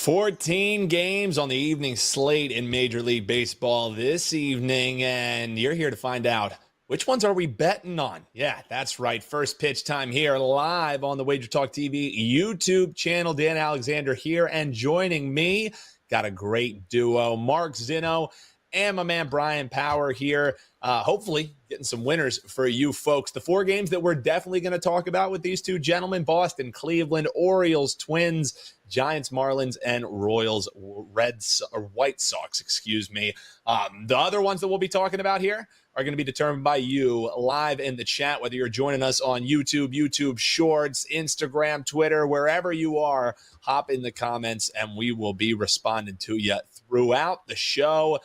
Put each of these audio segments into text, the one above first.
14 games on the evening slate in Major League Baseball this evening, and you're here to find out which ones are we betting on. Yeah, that's right. First pitch time here live on the WagerTalk TV YouTube channel. Dan Alexander here, and joining me, got a great duo, Mark Zinno and my man Bryan Power here. Hopefully getting some winners for you folks. The four games that we're definitely going to talk about with these two gentlemen: Boston, Cleveland, Orioles, Twins, Giants, Marlins, and Royals, White Sox, excuse me. The other ones that we'll be talking about here are going to be determined by you live in the chat, whether you're joining us on YouTube Shorts, Instagram, Twitter, wherever you are. Hop in the comments, and we will be responding to you throughout the show.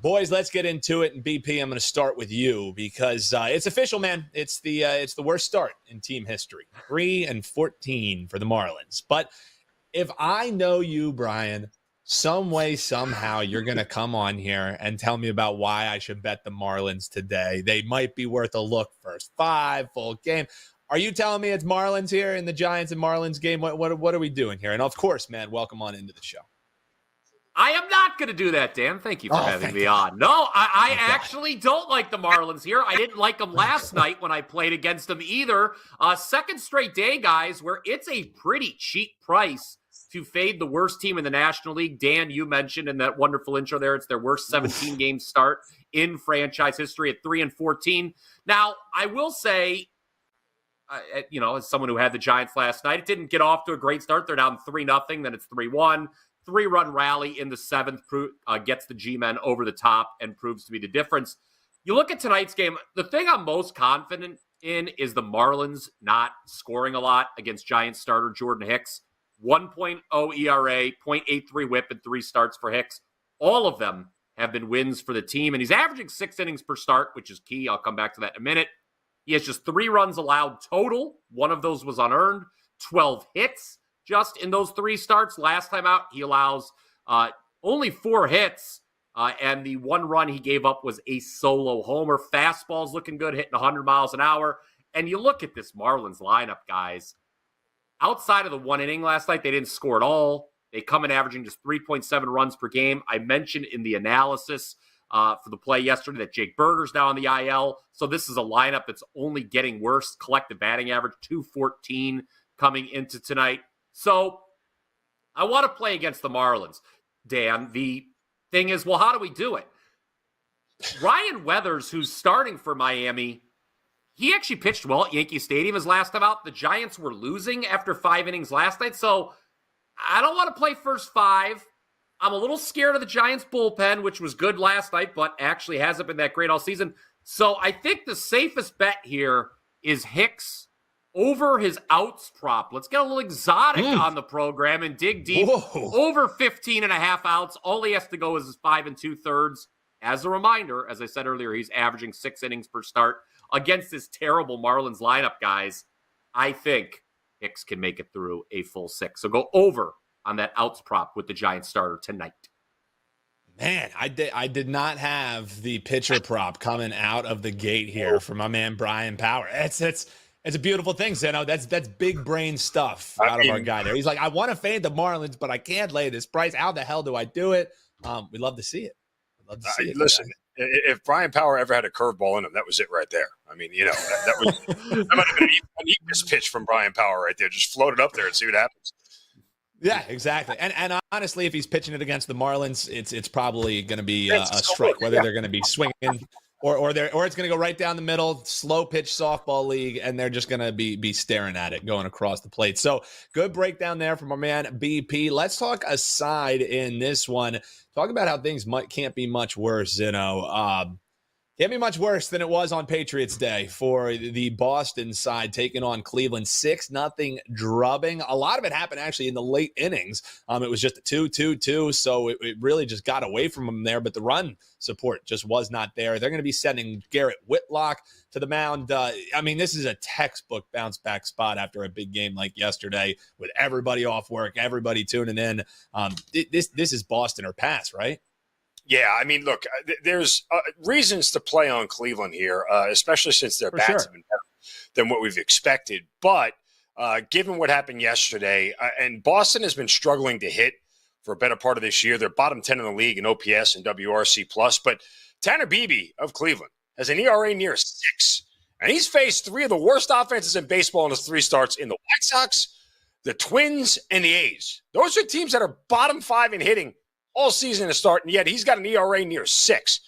Boys, let's get into it. And BP, I'm going to start with you because it's official, man. It's the worst start in team history. 3-14 for the Marlins. But if I know you, Bryan, some way, somehow, you're going to come on here and tell me about why I should bet the Marlins today. They might be worth a look first 5 full game. Are you telling me it's Marlins here in the Giants and Marlins game? What are we doing here? And of course, man, welcome on into the show. I am not going to do that, Dan. Thank you for having me on. No, I actually don't like the Marlins here. I didn't like them last night when I played against them either. Second straight day, guys, where it's a pretty cheap price to fade the worst team in the National League. Dan, you mentioned in that wonderful intro there, it's their worst 17-game start in franchise history at 3-14. Now, I will say, as someone who had the Giants last night, it didn't get off to a great start. They're down 3-0, then it's 3-1. 3-run rally in the 7th gets the G-men over the top and proves to be the difference. You look at tonight's game, the thing I'm most confident in is the Marlins not scoring a lot against Giants starter Jordan Hicks. 1.0 ERA, 0.83 whip, and 3 starts for Hicks. All of them have been wins for the team, and he's averaging 6 innings per start, which is key. I'll come back to that in a minute. He has just 3 runs allowed total. One of those was unearned. 12 hits just in those 3 starts. Last time out, he allows only 4 hits, and the 1 run he gave up was a solo homer. Fastball's looking good, hitting 100 miles an hour. And you look at this Marlins lineup, guys. Outside of the 1 inning last night, they didn't score at all. They come in averaging just 3.7 runs per game. I mentioned in the analysis for the play yesterday that Jake Berger's now on the IL. So this is a lineup that's only getting worse. Collective batting average, 214 coming into tonight. So I want to play against the Marlins, Dan. The thing is, well, how do we do it? Ryan Weathers, who's starting for Miami, he actually pitched well at Yankee Stadium his last time out. The Giants were losing after 5 innings last night, so I don't want to play first 5. I'm a little scared of the Giants bullpen, which was good last night, but actually hasn't been that great all season. So I think the safest bet here is Hicks over his outs prop. Let's get a little exotic on the program and dig deep. Whoa. Over 15.5 outs. All he has to go is 5 2/3. As a reminder, as I said earlier, he's averaging 6 innings per start against this terrible Marlins lineup, guys. I think Hicks can make it through a full 6. So go over on that outs prop with the Giants starter tonight. Man, I did not have the pitcher prop coming out of the gate here for my man Bryan Power. It's a beautiful thing, Zeno. That's big brain stuff out of our guy there. He's like, I want to fade the Marlins, but I can't lay this price. How the hell do I do it? We'd love to see it. Listen, if Bryan Power ever had a curveball in him, that was it right there. I mean, that might have been an eagerness pitch from Bryan Power right there. Just float it up there and see what happens. Yeah, exactly. And honestly, if he's pitching it against the Marlins, it's probably going to be a strike, whether they're going to be swinging or it's going to go right down the middle, slow pitch softball league, and they're just going to be staring at it going across the plate. So good breakdown there from our man BP. Let's talk aside in this one. Talk about how things can't be much worse, Can't be much worse than it was on Patriots Day for the Boston side taking on Cleveland. 6-0 drubbing. A lot of it happened actually in the late innings. It was just a 2-2-2, so it really just got away from them there, but the run support just was not there. They're going to be sending Garrett Whitlock to the mound. This is a textbook bounce back spot after a big game like yesterday with everybody off work, everybody tuning in. This is Boston or pass, right? Yeah, look, there's reasons to play on Cleveland here, especially since their bats have been better than what we've expected. But given what happened yesterday, and Boston has been struggling to hit for a better part of this year. They're bottom 10 in the league in OPS and WRC+. But Tanner Beebe of Cleveland has an ERA near 6. And he's faced 3 of the worst offenses in baseball in his 3 starts in the White Sox, the Twins, and the A's. Those are teams that are bottom 5 in hitting all season to start, and yet he's got an ERA near 6.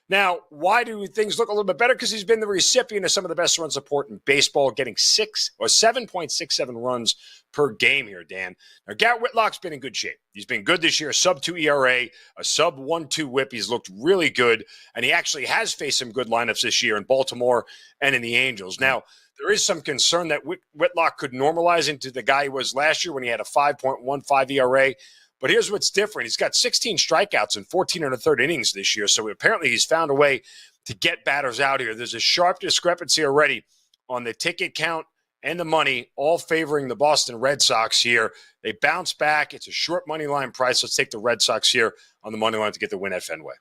Now, why do things look a little bit better? Because he's been the recipient of some of the best run support in baseball, getting 7.67 runs per game here, Dan. Now, Garrett Whitlock's been in good shape. He's been good this year, a sub-2 ERA, a sub-1.2 whip. He's looked really good, and he actually has faced some good lineups this year in Baltimore and in the Angels. Now, there is some concern that Whitlock could normalize into the guy he was last year when he had a 5.15 ERA. But here's what's different. He's got 16 strikeouts in 14 1/3 innings this year. So apparently he's found a way to get batters out here. There's a sharp discrepancy already on the ticket count and the money, all favoring the Boston Red Sox here. They bounce back. It's a short money line price. Let's take the Red Sox here on the money line to get the win at Fenway.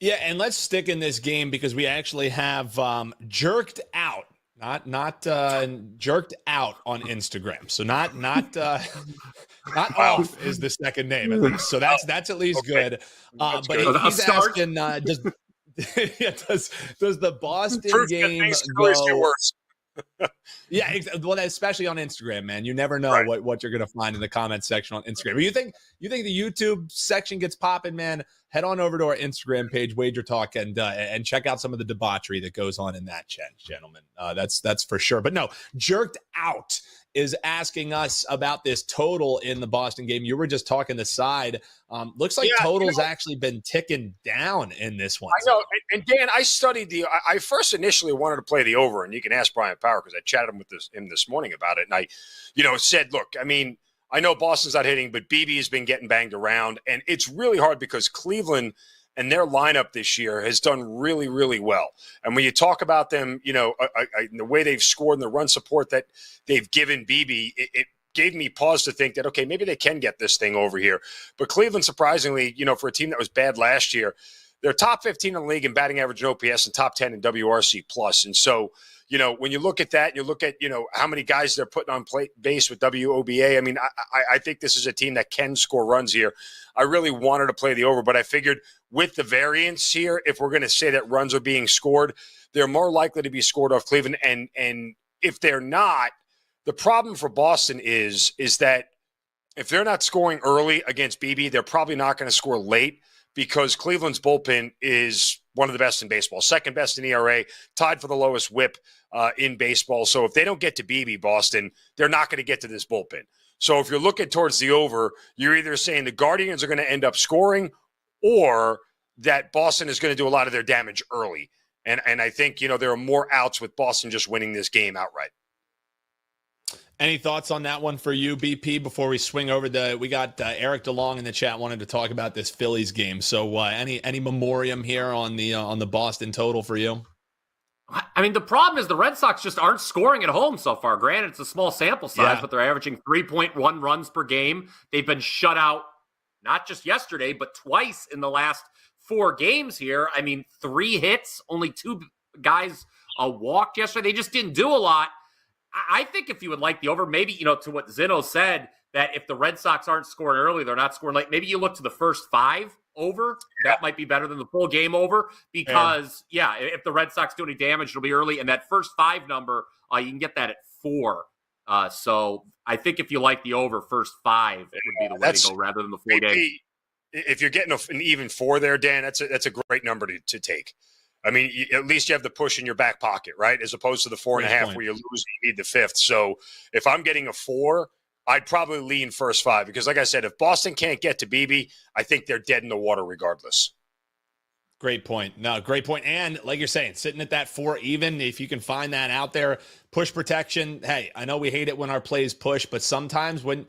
Yeah, and let's stick in this game because we actually have jerked out. Not jerked out on Instagram. So not off is the second name at least. So that's at least good. But he's asking, does the Boston game go? Yeah, well, especially on Instagram, man. You never know what you're going to find in the comment section on Instagram. But you think the YouTube section gets popping, man? Head on over to our Instagram page, WagerTalk, and check out some of the debauchery that goes on in that chat, gentlemen. That's for sure. But no, Jerked Out is asking us about this total in the Boston game. You were just talking the side. Looks like total's actually been ticking down in this one. I know. And Dan, I studied I first initially wanted to play the over, and you can ask Bryan Power because I chatted with him this morning about it. And I, said, look, I mean, I know Boston's not hitting, but Beebe has been getting banged around. And it's really hard because Cleveland and their lineup this year has done really, really well. And when you talk about them, the way they've scored and the run support that they've given Beebe, it gave me pause to think that, okay, maybe they can get this thing over here. But Cleveland, surprisingly, for a team that was bad last year, they're top 15 in the league in batting average and OPS and top 10 in WRC+. And so, when you look at that, you look at, how many guys they're putting on base with WOBA. I mean, I think this is a team that can score runs here. I really wanted to play the over, but I figured with the variance here, if we're going to say that runs are being scored, they're more likely to be scored off Cleveland. And if they're not, the problem for Boston is that if they're not scoring early against Beebe, they're probably not going to score late because Cleveland's bullpen is one of the best in baseball, second best in ERA, tied for the lowest whip in baseball. So if they don't get to Beebe, Boston, they're not going to get to this bullpen. So if you're looking towards the over, you're either saying the Guardians are going to end up scoring or that Boston is going to do a lot of their damage early. And I think, there are more outs with Boston just winning this game outright. Any thoughts on that one for you, BP, before we swing over we got Eric DeLong in the chat wanted to talk about this Phillies game. So any memoriam here on the Boston total for you? I mean, the problem is the Red Sox just aren't scoring at home so far. Granted, it's a small sample size, but they're averaging 3.1 runs per game. They've been shut out not just yesterday, but twice in the last 4 games here. I mean, 3 hits, only 2 guys walked yesterday. They just didn't do a lot. I think if you would like the over, maybe, to what Zinno said, that if the Red Sox aren't scoring early, they're not scoring late. Maybe you look to the first 5 over. That might be better than the full game over because, if the Red Sox do any damage, it'll be early. And that first 5 number, you can get that at 4. So I think if you like the over, first 5 would be the way to go rather than the full game. If you're getting an even 4 there, Dan, that's a great number to take. I mean, at least you have the push in your back pocket, right? As opposed to the 4.5 where you lose and you need the 5th. So if I'm getting a 4, I'd probably lean first 5 because, like I said, if Boston can't get to Beebe, I think they're dead in the water regardless. Great point. No, great point. And like you're saying, sitting at that 4 even, if you can find that out there, push protection. Hey, I know we hate it when our plays push, but sometimes when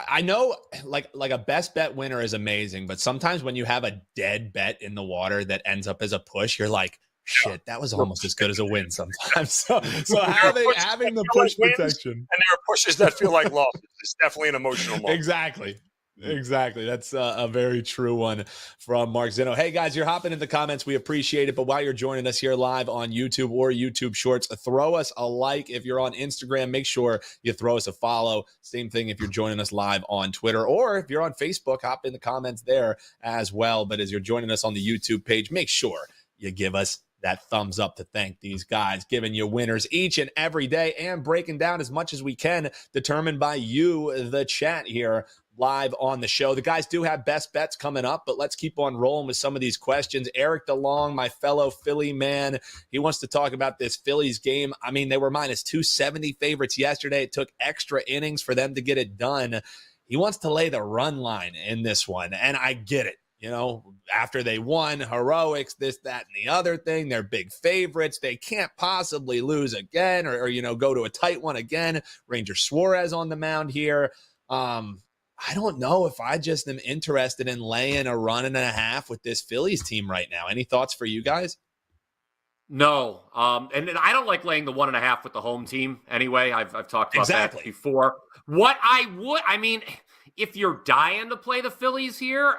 I know like a best bet winner is amazing, but sometimes when you have a dead bet in the water that ends up as a push, you're like, shit, that was almost as good as a win sometimes. So having the push protection. And there are pushes that feel like losses. It's definitely an emotional moment. Exactly. Exactly. That's a very true one from Mark Zinno. Hey, guys, you're hopping in the comments. We appreciate it. But while you're joining us here live on YouTube or YouTube Shorts, throw us a like. If you're on Instagram, make sure you throw us a follow. Same thing if you're joining us live on Twitter. Or if you're on Facebook, hop in the comments there as well. But as you're joining us on the YouTube page, make sure you give us that thumbs up to thank these guys, giving you winners each and every day and breaking down as much as we can, determined by you, the chat here live on the show. The guys do have best bets coming up, but let's keep on rolling with some of these questions. Eric DeLong, my fellow Philly man, he wants to talk about this Phillies game. I mean, they were minus 270 favorites yesterday. It took extra innings for them to get it done. He wants to lay the run line in this one, and I get it. You know, after they won, heroics, this, that, and the other thing, they're big favorites. They can't possibly lose again or go to a tight one again. Ranger Suarez on the mound here. I don't know if I just am interested in laying a run and a half with this Phillies team right now. Any thoughts for you guys? No. And I don't like laying the 1.5 with the home team anyway. I've talked about that before. If you're dying to play the Phillies here,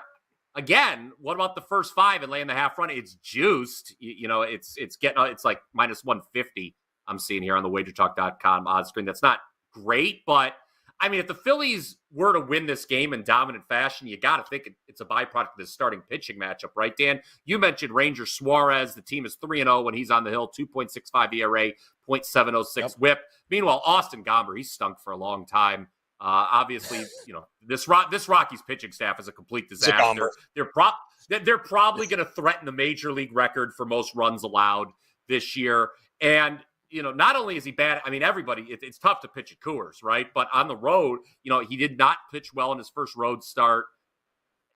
again, what about the first 5 and laying the half run? It's juiced. It's like minus 150 I'm seeing here on the WagerTalk.com odds screen. That's not great, but I mean, if the Phillies were to win this game in dominant fashion, you got to think it's a byproduct of this starting pitching matchup, right, Dan? You mentioned Ranger Suarez. The team is 3-0 when he's on the hill, 2.65 ERA, 0.706 WHIP. Meanwhile, Austin Gomber, he's stunk for a long time. Obviously, this Rockies pitching staff is a complete disaster. They're probably going to threaten the major league record for most runs allowed this year. And not only is he bad, I mean, everybody, it's tough to pitch at Coors, right? But on the road, he did not pitch well in his first road start.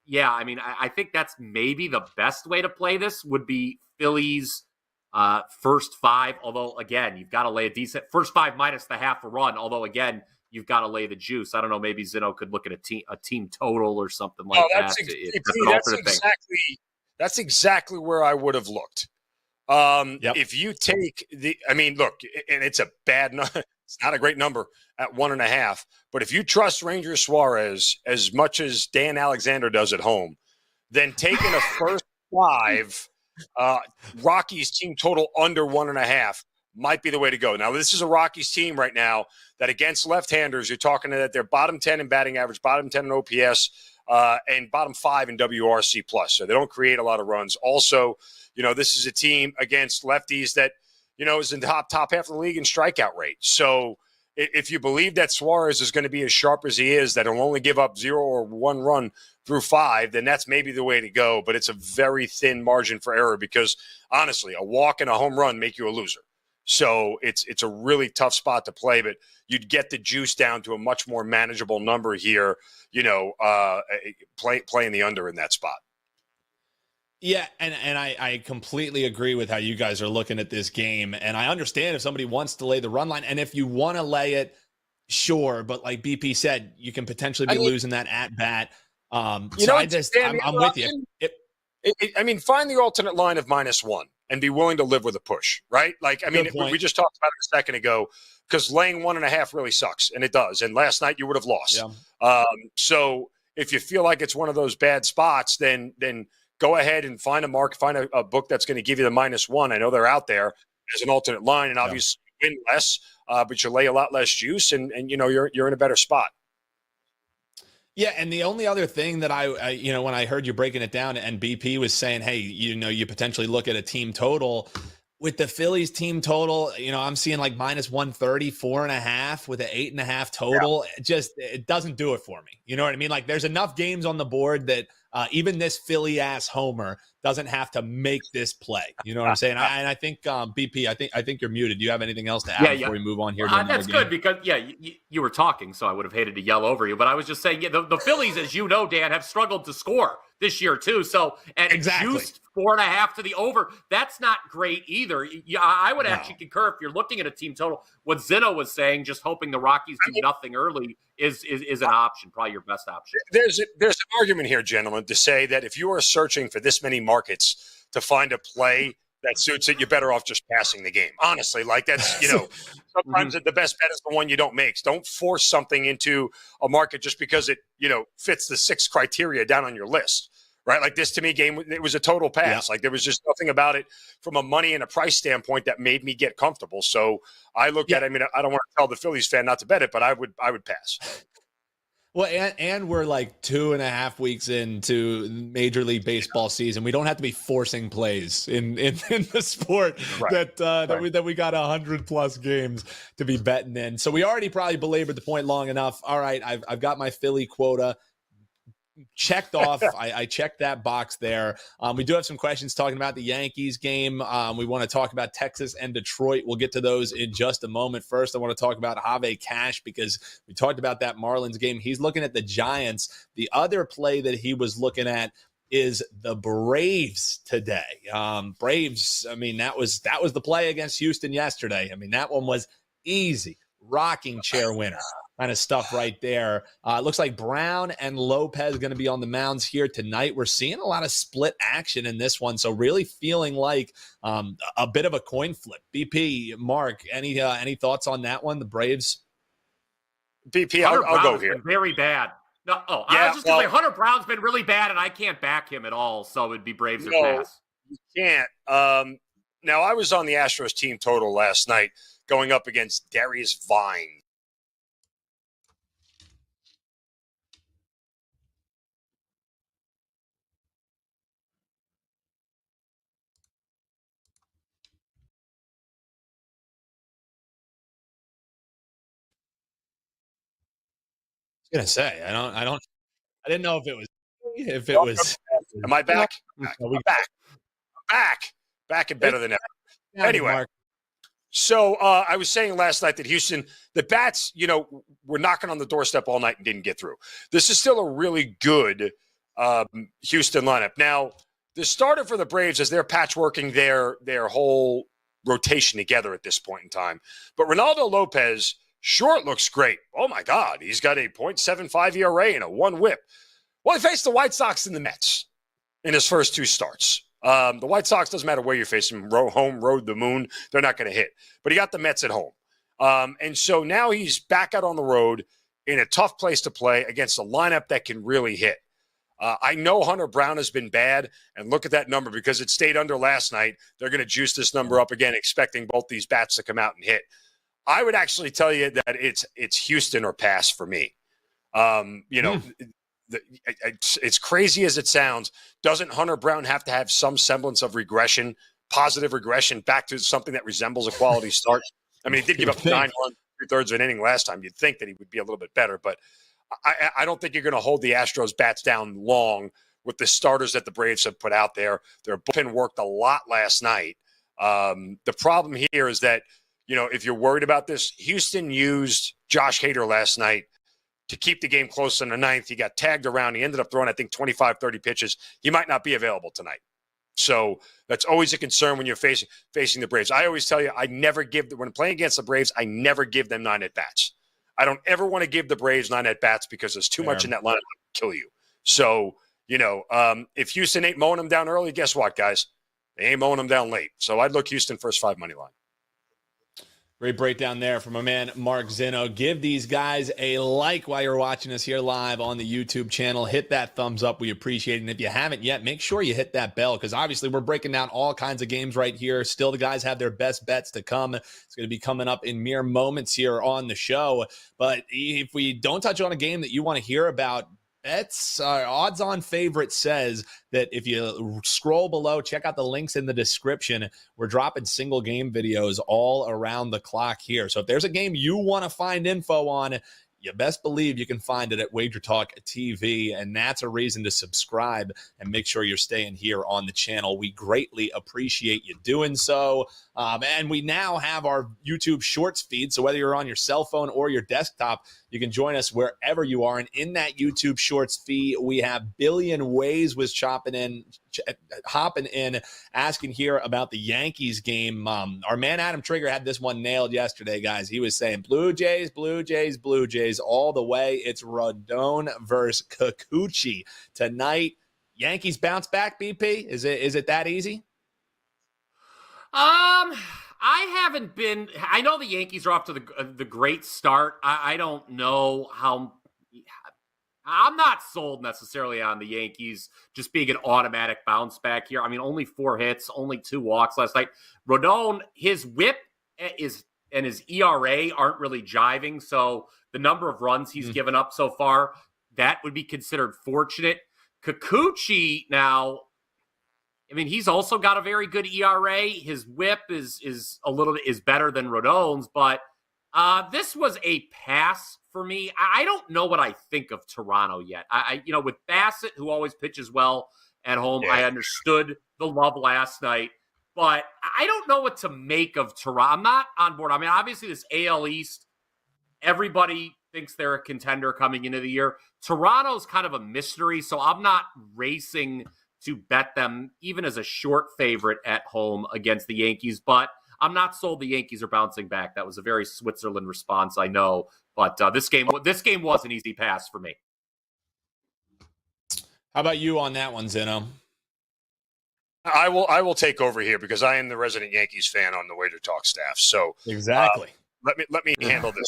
Yeah, I mean, I think that's maybe the best way to play this would be Phillies first 5. Although, again, you've got to lay a decent first 5 minus the half a run. Although, again, you've got to lay the juice. I don't know, maybe Zinno could look at a team total or something like that. That's exactly where I would have looked. If you take look, and it's a bad number. It's not a great number at 1.5, but if you trust Ranger Suarez as much as Dan Alexander does at home, then taking a first 5 Rockies team total under 1.5 might be the way to go. Now, this is a Rockies team right now that against left-handers, you're talking that they're bottom 10 in batting average, bottom 10 in OPS, and bottom 5 in WRC+. So they don't create a lot of runs. Also, this is a team against lefties that, is in the top half of the league in strikeout rate. So if you believe that Suarez is going to be as sharp as he is, that he'll only give up 0 or 1 run through 5, then that's maybe the way to go. But it's a very thin margin for error because, honestly, a walk and a home run make you a loser. So it's a really tough spot to play, but you'd get the juice down to a much more manageable number here, playing the under in that spot. Yeah, and I completely agree with how you guys are looking at this game. And I understand if somebody wants to lay the run line. And if you want to lay it, sure. But like BP said, you can potentially be losing that at bat. I'm with you. Find the alternate line of -1 and be willing to live with a push, right? We just talked about it a second ago because laying 1.5 really sucks, and it does. And last night you would have lost. Yeah. So if you feel like it's one of those bad spots, then go ahead and find a book that's going to give you the -1. I know they're out there as an alternate line, and obviously win less, but you lay a lot less juice, and you're in a better spot. Yeah, and the only other thing that I when I heard you breaking it down, and BP was saying, hey, you potentially look at a team total. With the Phillies team total, I'm seeing like -130, 4.5 with an 8.5 total. Yeah. It doesn't do it for me. You know what I mean? Like there's enough games on the board that even this Philly ass homer doesn't have to make this play. You know what I'm saying? I think BP, I think you're muted. Do you have anything else to add before we move on here? That's good because you were talking, so I would have hated to yell over you. But I was just saying, the Phillies, as you know, Dan, have struggled to score this year too. So juiced 4.5 to the over. That's not great either. I would actually concur if you're looking at a team total. What Zinno was saying, just hoping the Rockies do nothing early is an option, probably your best option. There's an argument here, gentlemen, to say that if you are searching for this many markets to find a play that suits it, you're better off just passing the game. Honestly, like that's, sometimes the best bet is the one you don't make. Don't force something into a market just because it, fits the 6 criteria down on your list, right? Like this, to me, game, it was a total pass. Yeah. Like there was just nothing about it from a money and a price standpoint that made me get comfortable. So I looked at it. I mean, I don't want to tell the Phillies fan not to bet it, but I would pass. Well, and we're like 2.5 weeks into Major League Baseball season. We don't have to be forcing plays in the sport Right. that we got 100+ games to be betting in. So we already probably belabored the point long enough. All right, I've got my Philly quota checked off. I checked that box there. We do have some questions talking about the Yankees game. We want to talk about Texas and Detroit. We'll get to those in just a moment. First, I want to talk about Javi Cash because we talked about that Marlins game. He's looking at the Giants. The other play that he was looking at is the Braves today. Braves, I mean, that was the play against Houston yesterday. I mean, that one was easy. Rocking chair winner kind of stuff right there. It looks like Brown and Lopez are going to be on the mounds here tonight. We're seeing a lot of split action in this one, so really feeling like a bit of a coin flip. BP, Mark, any thoughts on that one? The Braves. BP, I'll go here. Very bad. No, I was just going to say Hunter Brown's been really bad, and I can't back him at all. So it'd be Braves or pass. You can't. Now I was on the Astros team total last night, going up against Darius Vine. I was gonna say I didn't know if it was. Am I back? I'm back and better than ever. Anyway. Mark. So I was saying last night that Houston, the bats, were knocking on the doorstep all night and didn't get through. This is still a really good Houston lineup. Now, the starter for the Braves is they're patchworking their whole rotation together at this point in time. But Ronaldo Lopez, sure, it looks great. Oh, my God. He's got a .75 ERA and a 1 whip. Well, he faced the White Sox and the Mets in his first 2 starts. The White Sox, doesn't matter where you face them, home, road, the moon, they're not going to hit. But he got the Mets at home. And so now he's back out on the road in a tough place to play against a lineup that can really hit. I know Hunter Brown has been bad, and look at that number because it stayed under last night. They're going to juice this number up again, expecting both these bats to come out and hit. I would actually tell you that it's Houston or pass for me. It's crazy as it sounds. Doesn't Hunter Brown have to have some semblance of regression, positive regression, back to something that resembles a quality start? I mean, he did give up 9 runs, 2/3 of an inning last time. You'd think that he would be a little bit better, but I don't think you're going to hold the Astros bats down long with the starters that the Braves have put out there. Their bullpen worked a lot last night. The problem here is that, if you're worried about this, Houston used Josh Hader last night to keep the game close in the 9th. He got tagged around. He ended up throwing, I think, 25, 30 pitches. He might not be available tonight. So that's always a concern when you're facing the Braves. I always tell you, when playing against the Braves, I never give them 9 at-bats. I don't ever want to give the Braves 9 at-bats because there's too much in that lineup to kill you. So, if Houston ain't mowing them down early, guess what, guys? They ain't mowing them down late. So I'd look Houston first 5 money line. Great breakdown there from my man, Mark Zinno. Give these guys a like while you're watching us here live on the YouTube channel. Hit that thumbs up. We appreciate it. And if you haven't yet, make sure you hit that bell because obviously we're breaking down all kinds of games right here. Still, the guys have their best bets to come. It's going to be coming up in mere moments here on the show. But if we don't touch on a game that you want to hear about, bets, odds on favorite says that if you scroll below, check out the links in the description. We're dropping single game videos all around the clock here. So if there's a game you want to find info on, you best believe you can find it at WagerTalk TV, and that's a reason to subscribe and make sure you're staying here on the channel. We greatly appreciate you doing so. And we now have our YouTube Shorts feed, so whether you're on your cell phone or your desktop, you can join us wherever you are. And in that YouTube Shorts feed, we have Billion Ways was hopping in, asking here about the Yankees game. Our man Adam Trigger had this one nailed yesterday, guys. He was saying Blue Jays, Blue Jays, Blue Jays all the way. It's Rodon versus Kikuchi tonight. Yankees bounce back, BP? Is it that easy? I haven't been. I know the Yankees are off to the great start. I don't know how. I'm not sold necessarily on the Yankees just being an automatic bounce back here. I mean, only 4 hits, only 2 walks last night. Rodon, his whip is and his ERA aren't really jiving. So the number of runs he's given up so far, that would be considered fortunate. Kikuchi now, I mean, he's also got a very good ERA. His whip is better than Rodon's, but this was a pass for me. I don't know what I think of Toronto yet. With Bassett, who always pitches well at home, I understood the love last night, but I don't know what to make of Toronto. I'm not on board. I mean, obviously this AL East, everybody thinks they're a contender coming into the year. Toronto's kind of a mystery, so I'm not racing to bet them even as a short favorite at home against the Yankees, but I'm not sold the Yankees are bouncing back. That was a very Switzerland response, I know, but this game was an easy pass for me. How about you on that one, Zinno? I will take over here because I am the resident Yankees fan on the WagerTalk staff. So exactly, let me handle this.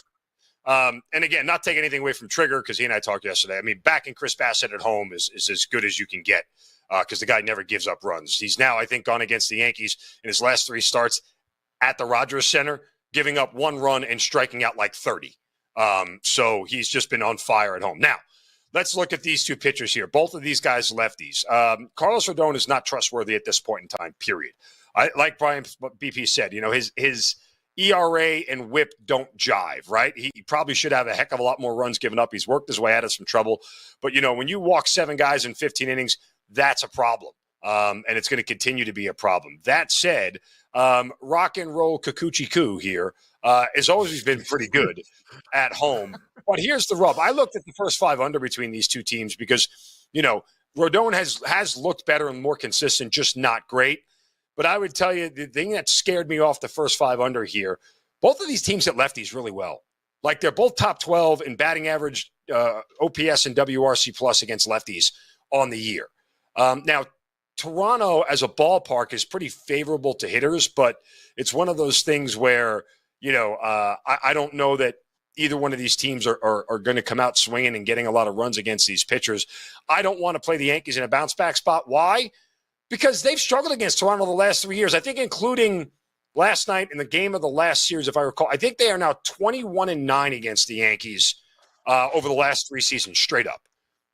And again, not take anything away from Trigger because he and I talked yesterday. I mean, backing Chris Bassett at home is as good as you can get because the guy never gives up runs. He's now, I think, gone against the Yankees in his last 3 starts at the Rogers Center, giving up 1 run and striking out like 30. So he's just been on fire at home. Now, let's look at these 2 pitchers here. Both of these guys lefties. Carlos Rodon is not trustworthy at this point in time, period. Like Brian BP said, his ERA and whip don't jive, right? He probably should have a heck of a lot more runs given up. He's worked his way out of some trouble. But, when you walk 7 guys in 15 innings, that's a problem. And it's going to continue to be a problem. That said, rock and roll Kikuchi here has always been pretty good at home. But here's the rub. I looked at the first 5 under between these 2 teams because, Rodon has looked better and more consistent, just not great. But I would tell you the thing that scared me off the first 5 under here, both of these teams hit lefties really well. Like they're both top 12 in batting average, OPS and WRC plus against lefties on the year. Now, Toronto as a ballpark is pretty favorable to hitters, but it's one of those things where, I don't know that either one of these teams are going to come out swinging and getting a lot of runs against these pitchers. I don't want to play the Yankees in a bounce back spot. Why? Because they've struggled against Toronto the last 3 years. I think including last night in the game of the last series, if I recall, I think they are now 21-9 against the Yankees over the last 3 seasons straight up.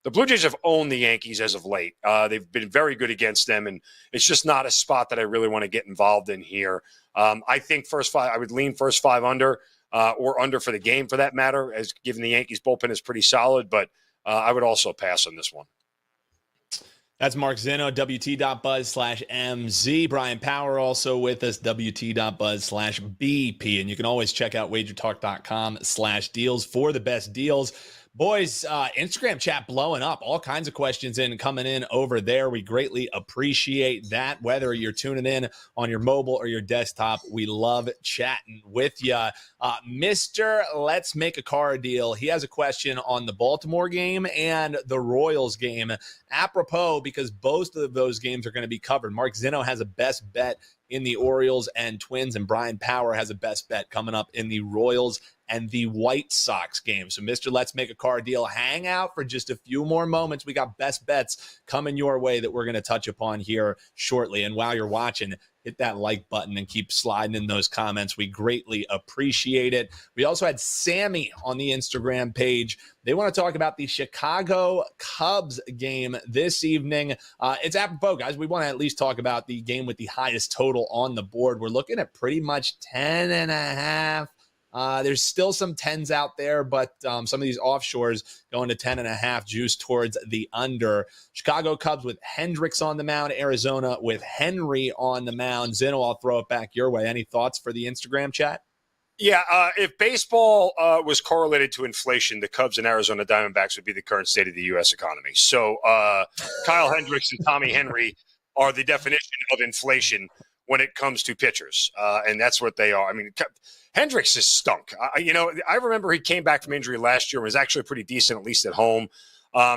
The Blue Jays have owned the Yankees as of late. They've been very good against them, and it's just not a spot that I really want to get involved in here. I think first 5, I would lean first 5 under or under for the game for that matter, as given the Yankees bullpen is pretty solid, but I would also pass on this one. That's Mark Zinno, WT.buzz/MZ. Bryan Power also with us, WT.buzz/BP. And you can always check out WagerTalk.com/deals for the best deals. Boys, Instagram chat blowing up. All kinds of questions coming in over there. We greatly appreciate that. Whether you're tuning in on your mobile or your desktop, we love chatting with you. Mr. Let's Make a Car Deal. He has a question on the Baltimore game and the Royals game. Apropos, because both of those games are going to be covered. Mark Zinno has a best bet in the Orioles and Twins, and Bryan Power has a best bet coming up in the Royals and the White Sox game. So, Mr. Let's Make a Car Deal, hang out for just a few more moments. We got best bets coming your way that we're going to touch upon here shortly. And while you're watching, hit that like button and keep sliding in those comments. We greatly appreciate it. We also had Sammy on the Instagram page. They want to talk about the Chicago Cubs game this evening. It's apropos, guys. We want to at least talk about the game with the highest total on the board. We're looking at pretty much 10.5. There's still some 10s out there, but some of these offshores going to 10.5 juice towards the under. Chicago Cubs with Hendricks on the mound, Arizona with Henry on the mound. Zinno, I'll throw it back your way. Any thoughts for the Instagram chat? Yeah, if baseball was correlated to inflation, the Cubs and Arizona Diamondbacks would be the current state of the U.S. economy. So Kyle Hendricks and Tommy Henry are the definition of inflation when it comes to pitchers, and that's what they are. I mean, Hendricks is stunk. I remember he came back from injury last year and was actually pretty decent, at least at home.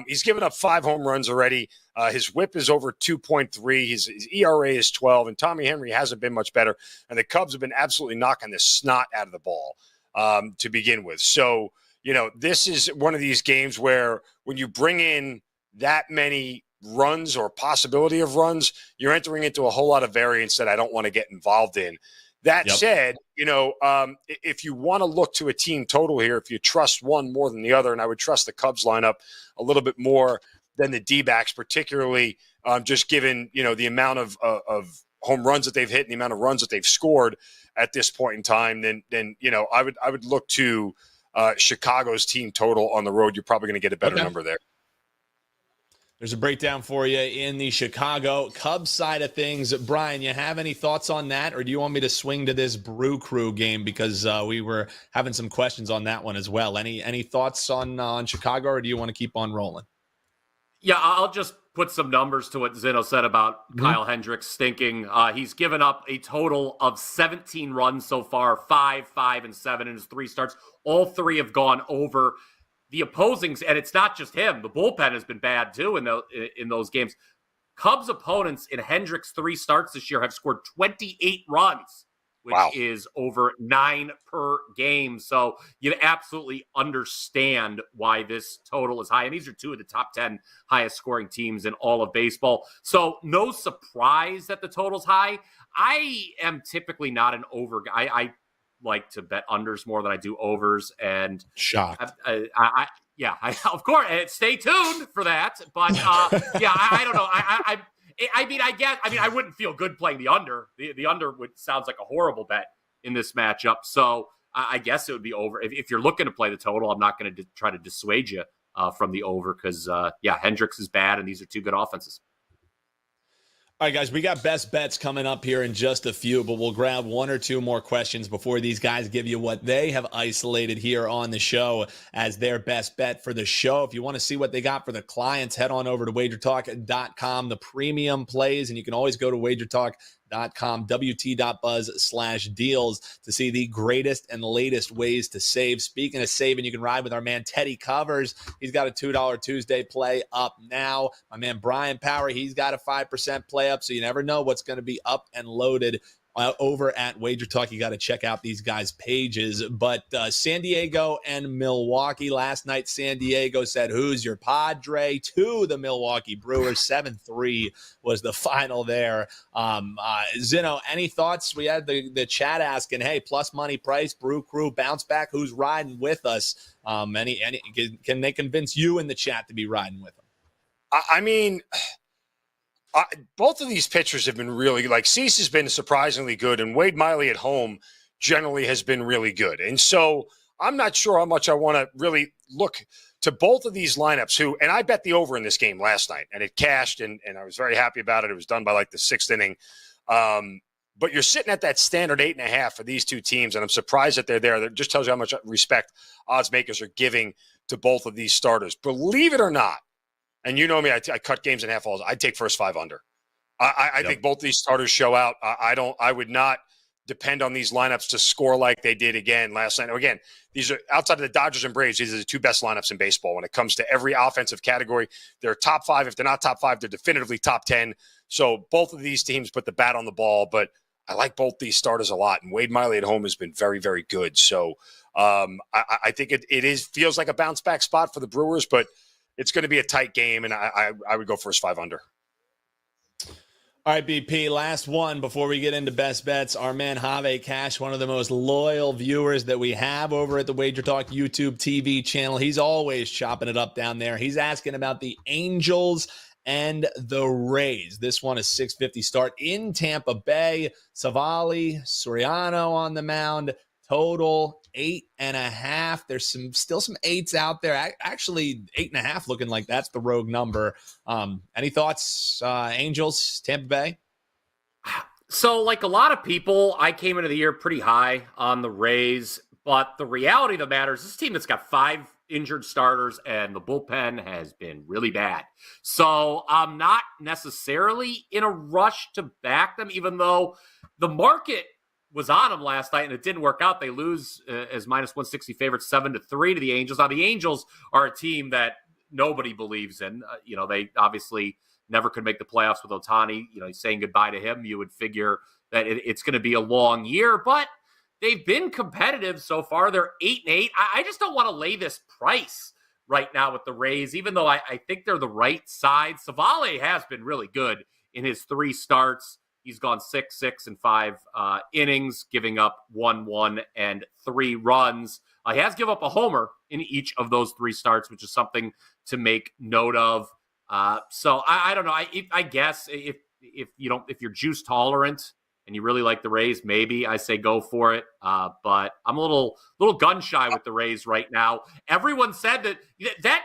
He's given up 5 home runs already. His whip is over 2.3. His ERA is 12, and Tommy Henry hasn't been much better. And the Cubs have been absolutely knocking the snot out of the ball to begin with. So, this is one of these games where when you bring in that many runs or possibility of runs, you're entering into a whole lot of variance that I don't want to get involved in. That said, if you want to look to a team total here, if you trust one more than the other, and I would trust the Cubs lineup a little bit more than the D-backs, particularly just given, the amount of home runs that they've hit and the amount of runs that they've scored at this point in time, then I would look to Chicago's team total on the road. You're probably going to get a better number there. There's a breakdown for you in the Chicago Cubs side of things. Brian, you have any thoughts on that, or do you want me to swing to this Brew Crew game because we were having some questions on that one as well? Any thoughts on Chicago, or do you want to keep on rolling? Yeah, I'll just put some numbers to what Zinno said about Kyle Hendricks stinking. He's given up a total of 17 runs so far, 5, 5, and 7 in his 3 starts. All 3 have gone over. The opposings, and it's not just him. The bullpen has been bad too in those games. Cubs opponents in Hendricks' 3 starts this year have scored 28 runs, which is over 9 per game. So you absolutely understand why this total is high. And these are 2 of the top 10 highest scoring teams in all of baseball. So no surprise that the total's high. I am typically not an over guy. I like to bet unders more than I do overs, and shocked. Of course. Stay tuned for that. But I don't know. I wouldn't feel good playing the under. The under sounds like a horrible bet in this matchup. So I guess it would be over. If you're looking to play the total, I'm not going to try to dissuade you from the over because Hendricks is bad, and these are 2 good offenses. All right, guys, we got best bets coming up here in just a few, but we'll grab 1 or 2 more questions before these guys give you what they have isolated here on the show as their best bet for the show. If you want to see what they got for the clients, head on over to WagerTalk.com, the premium plays, and you can always go to WagerTalk.com, WT.buzz/deals to see the greatest and latest ways to save. Speaking of saving, you can ride with our man Teddy Covers. He's got a $2 Tuesday play up now. My man Bryan Power, he's got a 5% play up, so you never know what's going to be up and loaded over at WagerTalk. You got to check out these guys' pages. But San Diego and Milwaukee last night, San Diego said, "Who's your Padre?" to the Milwaukee Brewers. 7-3 was the final there. Zinno, any thoughts? We had the chat asking, hey, plus money price, Brew Crew, bounce back. Who's riding with us? Can they convince you in the chat to be riding with them? Both of these pitchers have been really, Cease has been surprisingly good, and Wade Miley at home generally has been really good. And so I'm not sure how much I want to really look to both of these lineups and I bet the over in this game last night, and it cashed, and I was very happy about it. It was done by the 6th inning. But you're sitting at that standard 8.5 for these 2 teams, and I'm surprised that they're there. That just tells you how much respect odds makers are giving to both of these starters. Believe it or not, and you know me, I cut games in half balls. I'd take first 5 under. I think both these starters show out. I would not depend on these lineups to score like they did again last night. Again, these are outside of the Dodgers and Braves. These are the 2 best lineups in baseball when it comes to every offensive category. They're top 5. If they're not top 5, they're definitively top 10. So both of these teams put the bat on the ball, but I like both these starters a lot. And Wade Miley at home has been very, very good. So I think it feels like a bounce back spot for the Brewers, but it's going to be a tight game, and I would go first 5 under. All right, BP, last one before we get into best bets. Our man Have Cash, one of the most loyal viewers that we have over at the WagerTalk YouTube TV channel. He's always chopping it up down there. He's asking about the Angels and the Rays. This one is 6:50 start in Tampa Bay. Savali, Soriano on the mound. Total 8.5. There's still some 8s out there. Actually, 8.5 looking like that's the rogue number. Any thoughts, Angels, Tampa Bay? So, like a lot of people, I came into the year pretty high on the Rays, but the reality of the matter is this team that's got 5 injured starters, and the bullpen has been really bad. So I'm not necessarily in a rush to back them, even though the market was on them last night and it didn't work out. They lose as minus 160 favorites 7-3 to the Angels. Now, the Angels are a team that nobody believes in. They obviously never could make the playoffs with Ohtani. He's saying goodbye to him. You would figure that it's going to be a long year, but they've been competitive so far. They're 8-8. I just don't want to lay this price right now with the Rays, even though I think they're the right side. Savale has been really good in his 3 starts. He's gone 6, 6, and 5 innings, giving up 1 and 3 runs. He has given up a homer in each of those 3 starts, which is something to make note of. So I don't know. I guess if you're juice tolerant and you really like the Rays, maybe I say go for it. But I'm a little gun shy with the Rays right now. Everyone said that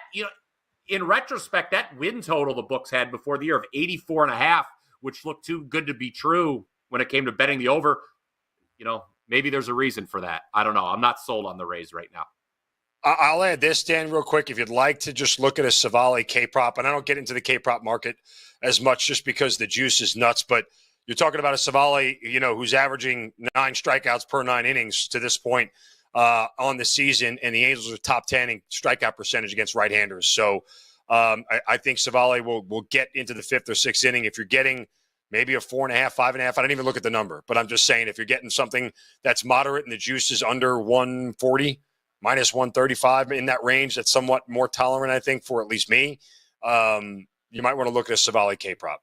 in retrospect, that win total the books had before the year of 84.5, which looked too good to be true when it came to betting the over. Maybe there's a reason for that. I don't know. I'm not sold on the Rays right now. I'll add this, Dan, real quick. If you'd like to just look at a Savale K-prop, and I don't get into the K-prop market as much just because the juice is nuts, but you're talking about a Savale, who's averaging 9 strikeouts per 9 innings to this point on the season, and the Angels are top 10 in strikeout percentage against right-handers. So I think Savale will get into the 5th or 6th inning. If you're getting maybe a 4.5, 5.5, I didn't even look at the number, but I'm just saying if you're getting something that's moderate and the juice is under 140, minus 135 in that range, that's somewhat more tolerant, I think, for at least me. You might want to look at a Savale K-prop.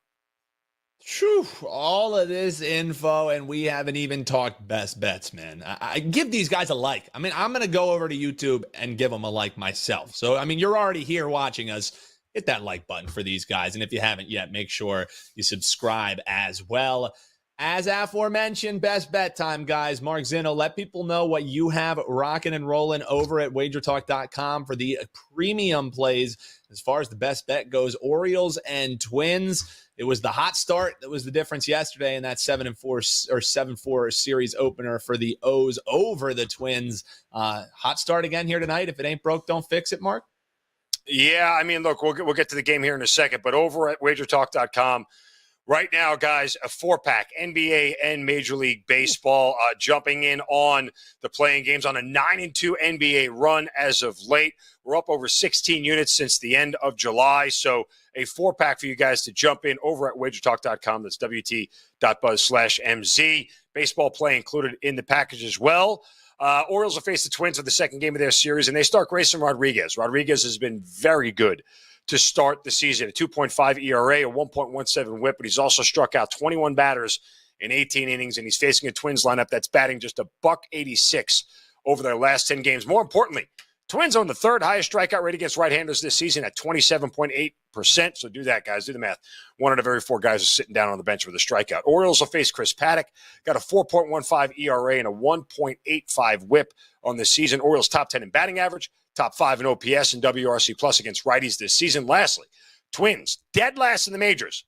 Whew, all of this info, and we haven't even talked best bets, man. I give these guys a like. I'm going to go over to YouTube and give them a like myself. So, you're already here watching us. Hit that like button for these guys. And if you haven't yet, make sure you subscribe as well. As aforementioned, best bet time, guys. Mark Zinno, let people know what you have rocking and rolling over at WagerTalk.com for the premium plays. As far as the best bet goes, Orioles and Twins. It was the hot start that was the difference yesterday in that 7-4 series opener for the O's over the Twins. Hot start again here tonight. If it ain't broke, don't fix it, Mark. Yeah, look, we'll get to the game here in a second, but over at WagerTalk.com. Right now, guys, a 4-pack, NBA and Major League Baseball, jumping in on the playing games on a 9-2 NBA run as of late. We're up over 16 units since the end of July, so a 4-pack for you guys to jump in over at WagerTalk.com. That's WT.buzz/MZ. Baseball play included in the package as well. Orioles will face the Twins for the second game of their series, and they start Grayson Rodriguez. Rodriguez has been very good to start the season. A 2.5 ERA, a 1.17 whip, but he's also struck out 21 batters in 18 innings, and he's facing a Twins lineup that's batting just $186 over their last 10 games. More importantly, Twins own the 3rd highest strikeout rate against right-handers this season at 27.8%. So do that, guys. Do the math. 1 out of every 4 guys is sitting down on the bench with a strikeout. Orioles will face Chris Paddock. Got a 4.15 ERA and a 1.85 whip on the season. Orioles top 10 in batting average, top 5 in OPS and WRC plus against righties this season. Lastly, Twins, dead last in the majors.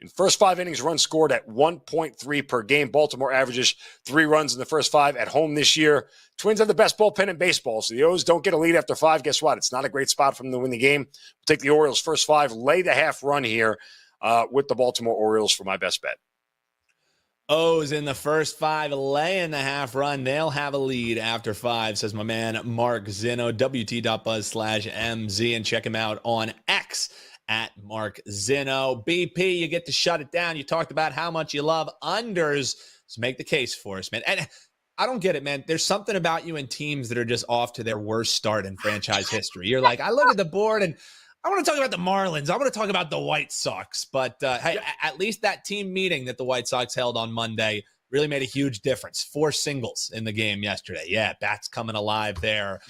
In first 5 innings, runs scored at 1.3 per game. Baltimore averages 3 runs in the first 5 at home this year. Twins have the best bullpen in baseball, so the O's don't get a lead after 5. Guess what? It's not a great spot for them to win the game. We'll take the Orioles first 5, lay the half run here with the Baltimore Orioles for my best bet. O's in the first 5, laying the half run. They'll have a lead after 5, says my man Mark Zinno, WT.buzz/MZ, and check him out on X at Mark Zinno. BP, you get to shut it down. You talked about how much you love unders, so make the case for us, man. And I don't get it, man. There's something about you and teams that are just off to their worst start in franchise history. You're like, I look at the board and I want to talk about the Marlins. I want to talk about the White Sox. But hey, at least that team meeting that the White Sox held on Monday really made a huge difference. 4 singles in the game yesterday. Yeah, bats coming alive there.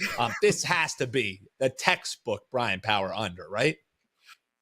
This has to be the textbook Bryan Power under, right?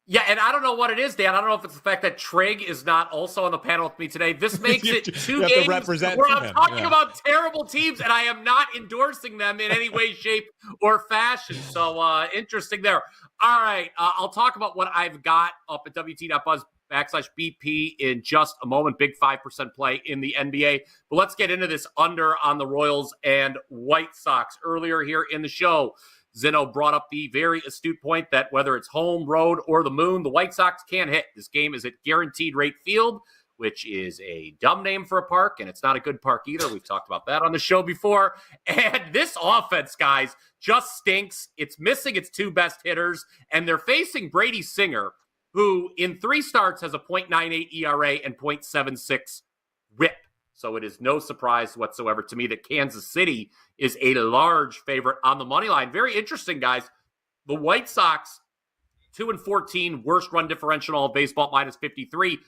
Yeah, and I don't know what it is, Dan. I don't know if it's the fact that Trig is not also on the panel with me today. This makes it 2 games where I'm talking about terrible teams, and I am not endorsing them in any way, shape, or fashion. So interesting there. All right, I'll talk about what I've got up at WT.buzz/BP in just a moment. Big 5% play in the NBA. But let's get into this under on the Royals and White Sox. Earlier here in the show, Zinno brought up the very astute point that whether it's home, road, or the moon, the White Sox can't hit. This game is at Guaranteed Rate Field, which is a dumb name for a park, and it's not a good park either. We've talked about that on the show before. And this offense, guys, just stinks. It's missing its 2 best hitters, and they're facing Brady Singer, who in 3 starts has a .98 ERA and .76 WHIP. So it is no surprise whatsoever to me that Kansas City is a large favorite on the money line. Very interesting, guys. The White Sox, 2-14, worst run differential in all of baseball, -53.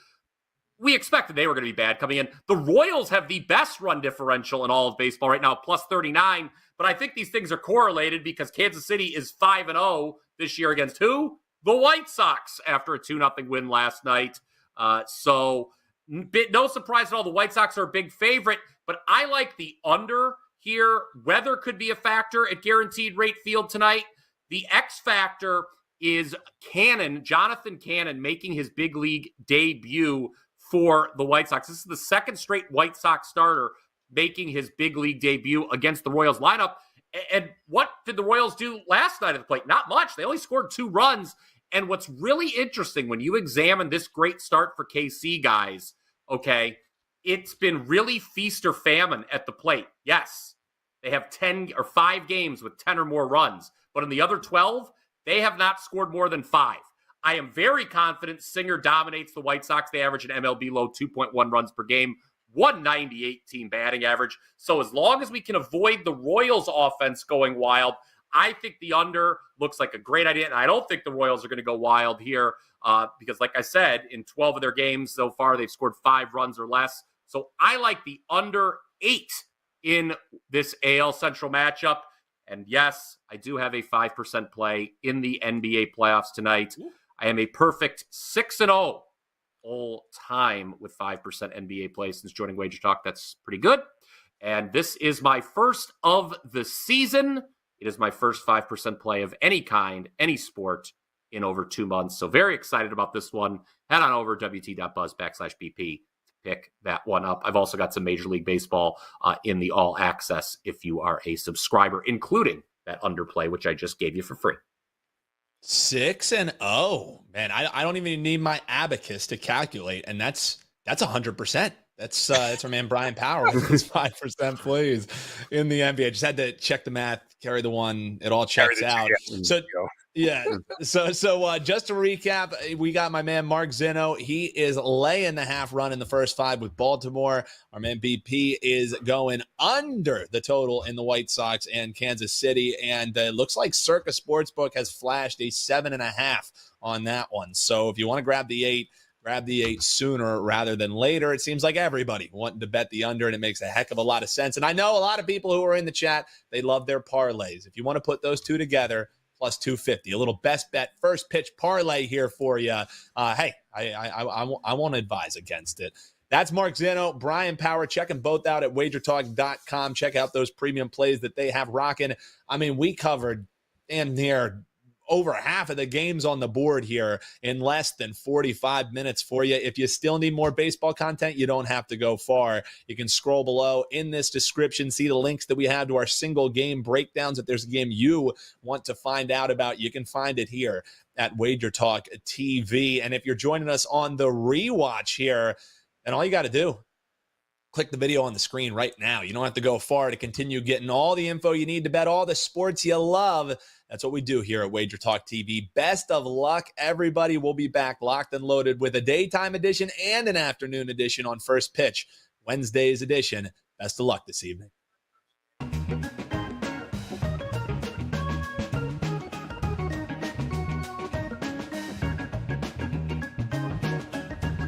We expected they were going to be bad coming in. The Royals have the best run differential in all of baseball right now, +39. But I think these things are correlated because Kansas City is 5-0 this year against who? The White Sox after a 2-0 win last night. So no surprise at all. The White Sox are a big favorite, but I like the under here. Weather could be a factor at Guaranteed Rate Field tonight. The X factor is Jonathan Cannon, making his big league debut for the White Sox. This is the second straight White Sox starter making his big league debut against the Royals lineup. And what did the Royals do last night at the plate? Not much. They only scored 2 runs. And what's really interesting when you examine this great start for KC, guys, okay, it's been really feast or famine at the plate. Yes, they have 10 or 5 games with 10 or more runs. But in the other 12, they have not scored more than 5. I am very confident Singer dominates the White Sox. They average an MLB low 2.1 runs per game, 198 team batting average. So as long as we can avoid the Royals offense going wild, I think the under looks like a great idea. And I don't think the Royals are going to go wild here because, like I said, in 12 of their games so far, they've scored 5 runs or less. So I like the under 8 in this AL Central matchup. And yes, I do have a 5% play in the NBA playoffs tonight. Ooh. I am a perfect 6-0 all time with 5% NBA play since joining WagerTalk. That's pretty good. And this is my first of the season. It is my first 5% play of any kind, any sport in over 2 months. So very excited about this one. Head on over wt.buzz/BP to pick that one up. I've also got some Major League Baseball in the All Access if you are a subscriber, including that underplay, which I just gave you for free. 6-0, man. I don't even need my abacus to calculate, and that's 100%. That's our man Bryan Power with his 5% plays in the NBA. Just had to check the math, carry the one. It all checks out. So yeah. So just to recap, we got my man Mark Zinno. He is laying the half run in the first 5 with Baltimore. Our man BP is going under the total in the White Sox and Kansas City. And it looks like Circa Sportsbook has flashed a 7.5 on that one. So if you want to grab the 8, grab the 8 sooner rather than later. It seems like everybody wanting to bet the under, and it makes a heck of a lot of sense. And I know a lot of people who are in the chat, they love their parlays. If you want to put those two together, plus 250, a little best bet first pitch parlay here for you. Hey, I won't advise against it. That's Mark Zinno, Bryan Power. Check them both out at WagerTalk.com. Check out those premium plays that they have rocking. I mean, we covered damn near over half of the games on the board here in less than 45 minutes for you. If you still need more baseball content, you don't have to go far. You can scroll below in this description, see the links that we have to our single game breakdowns. If there's a game you want to find out about, you can find it here at WagerTalk TV. And if you're joining us on the rewatch here, then all you got to do, click the video on the screen right now. You don't have to go far to continue getting all the info you need to bet all the sports you love. That's what we do here at WagerTalk TV. Best of luck, everybody. We'll be back locked and loaded with a daytime edition and an afternoon edition on First Pitch, Wednesday's edition. Best of luck this evening.